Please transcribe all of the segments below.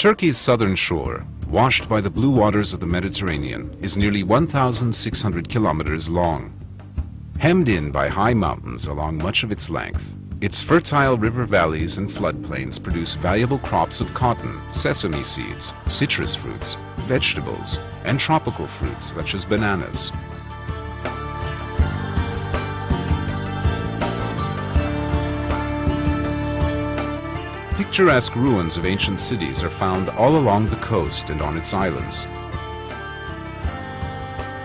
Turkey's southern shore, washed by the blue waters of the Mediterranean, is nearly 1,600 kilometers long. Hemmed in by high mountains along much of its length, its fertile river valleys and floodplains produce valuable crops of cotton, sesame seeds, citrus fruits, vegetables, and tropical fruits such as bananas. Picturesque ruins of ancient cities are found all along the coast and on its islands,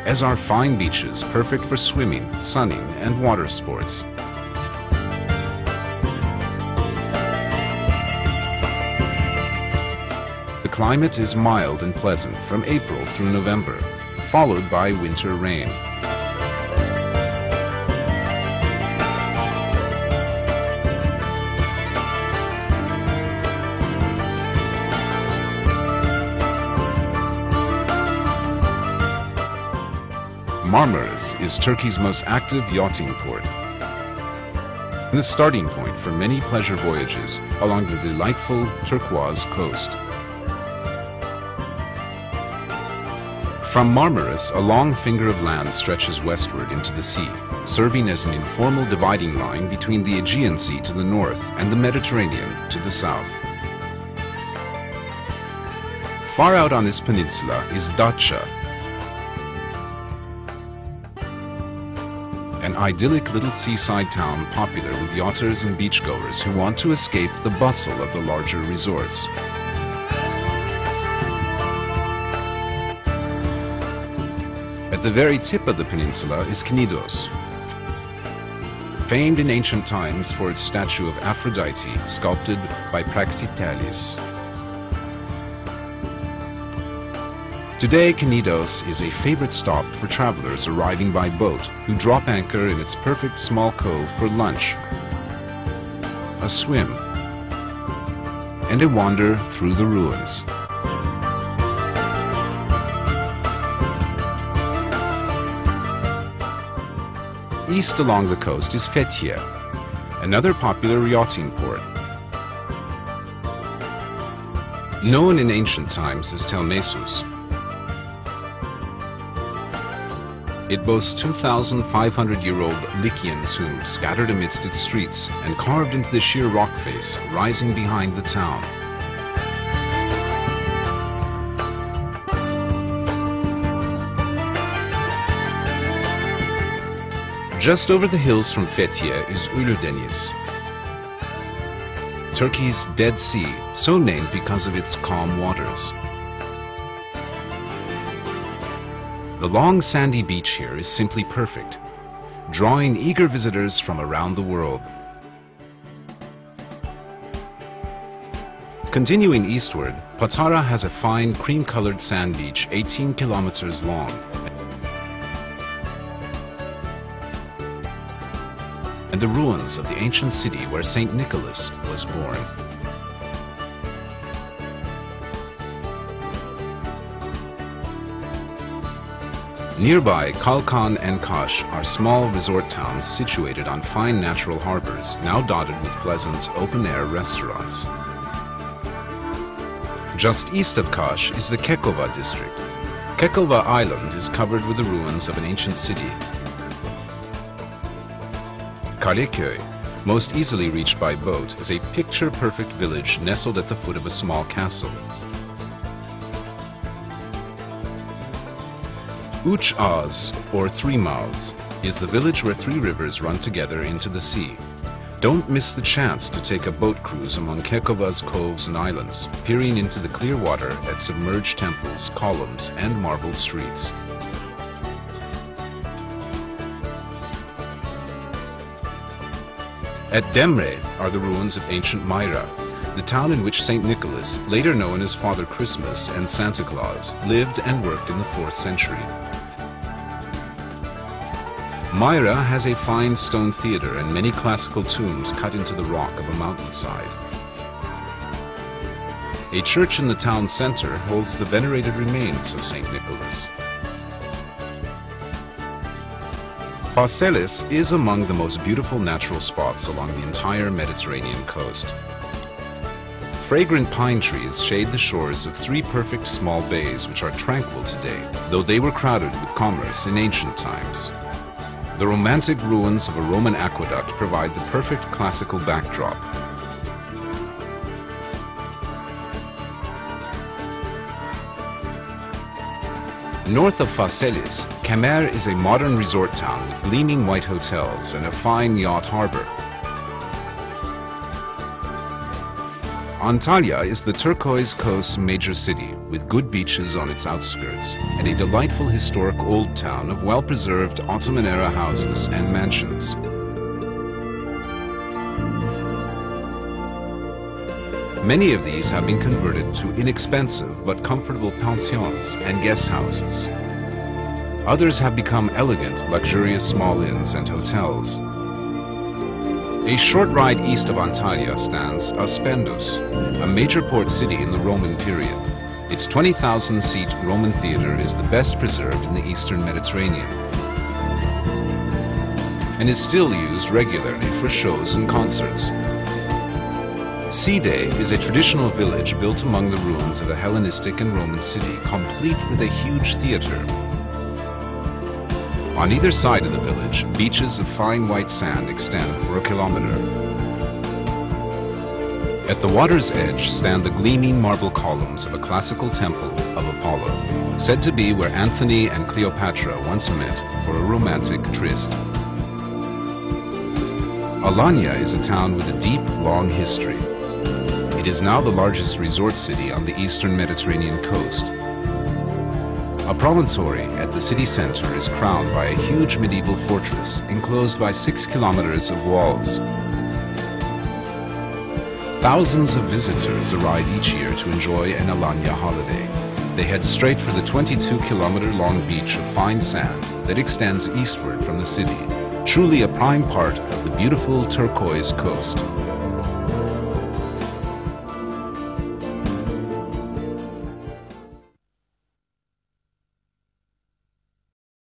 as are fine beaches perfect for swimming, sunning, and water sports. The climate is mild and pleasant from April through November, followed by winter rain. Marmaris is Turkey's most active yachting port and the starting point for many pleasure voyages along the delightful turquoise coast. From Marmaris, a long finger of land stretches westward into the sea, serving as an informal dividing line between the Aegean Sea to the north and the Mediterranean to the south. Far out on this peninsula is Datça, an idyllic little seaside town popular with yachters and beachgoers who want to escape the bustle of the larger resorts. At the very tip of the peninsula is Knidos, famed in ancient times for its statue of Aphrodite sculpted by Praxiteles. Today, Knidos is a favorite stop for travelers arriving by boat who drop anchor in its perfect small cove for lunch, a swim, and a wander through the ruins. East along the coast is Fethiye, another popular yachting port. Known in ancient times as Telmesus, it boasts 2,500-year-old Lycian tombs scattered amidst its streets and carved into the sheer rock face rising behind the town. Just over the hills from Fethiye is Uludeniz, Turkey's Dead Sea, so named because of its calm waters. The long sandy beach here is simply perfect, drawing eager visitors from around the world. Continuing eastward, Patara has a fine cream-colored sand beach 18 kilometers long and the ruins of the ancient city where Saint Nicholas was born. Nearby, Kalkan and Kaş are small resort towns situated on fine natural harbors, now dotted with pleasant open-air restaurants. Just east of Kaş is the Kekova district. Kekova Island is covered with the ruins of an ancient city. Kaleköy, most easily reached by boat, is a picture-perfect village nestled at the foot of a small castle. Üç Ağız, or Three Mouths, is the village where three rivers run together into the sea. Don't miss the chance to take a boat cruise among Kekova's coves and islands, peering into the clear water at submerged temples, columns, and marble streets. At Demre are the ruins of ancient Myra, the town in which Saint Nicholas, later known as Father Christmas and Santa Claus, lived and worked in the 4th century. Myra has a fine stone theater and many classical tombs cut into the rock of a mountainside. A church in the town center holds the venerated remains of Saint Nicholas. Phaselis is among the most beautiful natural spots along the entire Mediterranean coast. fragrant pine trees shade the shores of three perfect small bays which are tranquil today, though they were crowded with commerce in ancient times. The romantic ruins of a Roman aqueduct provide the perfect classical backdrop. North of Phaselis, Kemer is a modern resort town with gleaming white hotels and a fine yacht harbor. Antalya is the turquoise coast's major city, with good beaches on its outskirts, and a delightful historic old town of well-preserved Ottoman-era houses and mansions. Many of these have been converted to inexpensive but comfortable pensions and guest houses. Others have become elegant, luxurious small inns and hotels. A short ride east of Antalya stands Aspendus, a major port city in the Roman period. Its 20,000-seat Roman theater is the best preserved in the eastern Mediterranean and is still used regularly for shows and concerts. Side is a traditional village built among the ruins of a Hellenistic and Roman city, complete with a huge theater. On either side of the village, beaches of fine white sand extend for a kilometer. At the water's edge stand the gleaming marble columns of a classical temple of Apollo, said to be where Antony and Cleopatra once met for a romantic tryst. Alanya is a town with a deep, long history. It is now the largest resort city on the eastern Mediterranean coast. A promontory at the city center is crowned by a huge medieval fortress enclosed by 6 kilometers of walls. Thousands of visitors arrive each year to enjoy an Alanya holiday. They head straight for the 22-kilometer-long beach of fine sand that extends eastward from the city, truly a prime part of the beautiful turquoise coast.